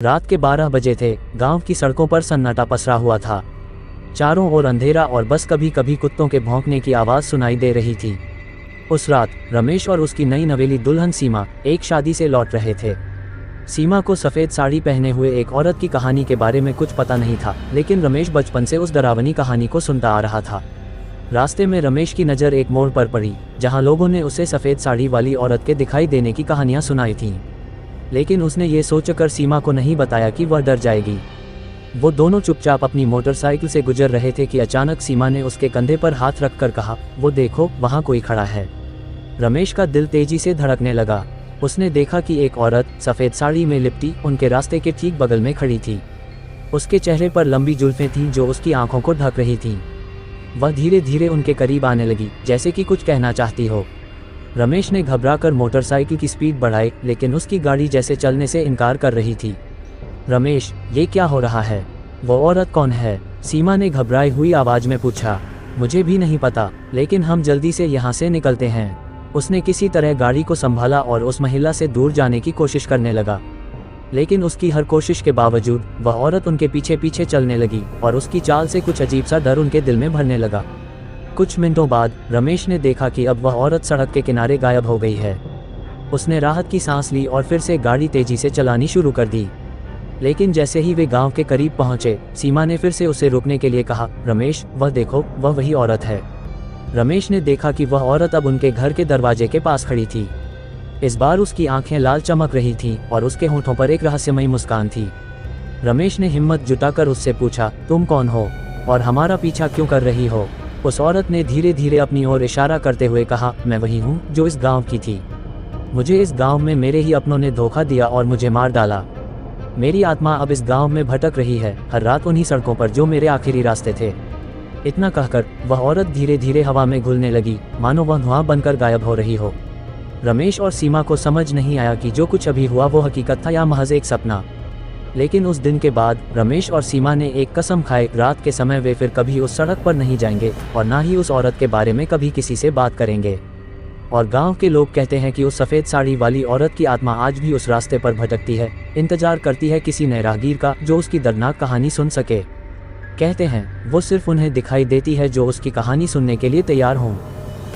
रात के 12 बजे थे। गांव की सड़कों पर सन्नाटा पसरा हुआ था। चारों ओर अंधेरा और बस कभी कभी कुत्तों के भौंकने की आवाज़ सुनाई दे रही थी। उस रात रमेश और उसकी नई नवेली दुल्हन सीमा एक शादी से लौट रहे थे। सीमा को सफ़ेद साड़ी पहने हुए एक औरत की कहानी के बारे में कुछ पता नहीं था, लेकिन रमेश बचपन से उस डरावनी कहानी को सुनता आ रहा था। रास्ते में रमेश की नज़र एक मोड़ पर पड़ी, जहां लोगों ने उसे सफ़ेद साड़ी वाली औरत के दिखाई देने की कहानियां सुनाई थीं। लेकिन उसने ये सोचकर सीमा को नहीं बताया कि वह डर जाएगी। वो दोनों चुपचाप अपनी मोटरसाइकिल से गुजर रहे थे कि अचानक सीमा ने उसके कंधे पर हाथ रखकर कहा, वो देखो, वहाँ कोई खड़ा है। रमेश का दिल तेजी से धड़कने लगा। उसने देखा कि एक औरत सफ़ेद साड़ी में लिपटी उनके रास्ते के ठीक बगल में खड़ी थी। उसके चेहरे पर लंबी जुल्फें थीं जो उसकी आंखों को ढक रही थीं। वह धीरे धीरे उनके करीब आने लगी, जैसे कि कुछ कहना चाहती हो। रमेश ने घबराकर मोटरसाइकिल की स्पीड बढ़ाई, लेकिन उसकी गाड़ी जैसे चलने से इनकार कर रही थी। रमेश, ये क्या हो रहा है? वो औरत कौन है? सीमा ने घबराई हुई आवाज़ में पूछा। मुझे भी नहीं पता, लेकिन हम जल्दी से यहाँ से निकलते हैं। उसने किसी तरह गाड़ी को संभाला और उस महिला से दूर जाने की कोशिश करने लगा, लेकिन उसकी हर कोशिश के बावजूद वह औरत उनके पीछे पीछे चलने लगी और उसकी चाल से कुछ अजीब सा डर उनके दिल में भरने लगा। कुछ मिनटों बाद रमेश ने देखा कि अब वह औरत सड़क के किनारे गायब हो गई है। उसने राहत की सांस ली और फिर से गाड़ी तेजी से चलानी शुरू कर दी। लेकिन जैसे ही वे गांव के करीब पहुंचे, सीमा ने फिर से उसे रुकने के लिए कहा, रमेश, वह देखो, वह वही औरत है। रमेश ने देखा कि वह औरत अब उनके घर के दरवाजे के पास खड़ी थी। इस बार उसकी आंखें लाल चमक रही थीं और उसके होठों पर एक रहस्यमयी मुस्कान थी। रमेश ने हिम्मत जुटाकर उससे पूछा, तुम कौन हो और हमारा पीछा क्यों कर रही हो? उस औरत ने धीरे धीरे अपनी ओर इशारा करते हुए कहा, मैं वही हूँ जो इस गांव की थी। मुझे इस गांव में मेरे ही अपनों ने धोखा दिया और मुझे मार डाला। मेरी आत्मा अब इस गांव में भटक रही है, हर रात उन्हीं सड़कों पर जो मेरे आखिरी रास्ते थे। इतना कहकर वह औरत धीरे धीरे हवा में घुलने लगी, मानो वह धुआं बनकर गायब हो रही हो। रमेश और सीमा को समझ नहीं आया कि जो कुछ अभी हुआ वो हकीकत था या महज एक सपना। लेकिन उस दिन के बाद रमेश और सीमा ने एक कसम खाई, रात के समय वे फिर कभी उस सड़क पर नहीं जाएंगे और ना ही उस औरत के बारे में कभी किसी से बात करेंगे। और गांव के लोग कहते हैं कि उस सफ़ेद साड़ी वाली औरत की आत्मा आज भी उस रास्ते पर भटकती है, इंतजार करती है किसी नए राहगीर का जो उसकी दर्दनाक कहानी सुन सके। कहते हैं वो सिर्फ उन्हें दिखाई देती है जो उसकी कहानी सुनने के लिए तैयार हों।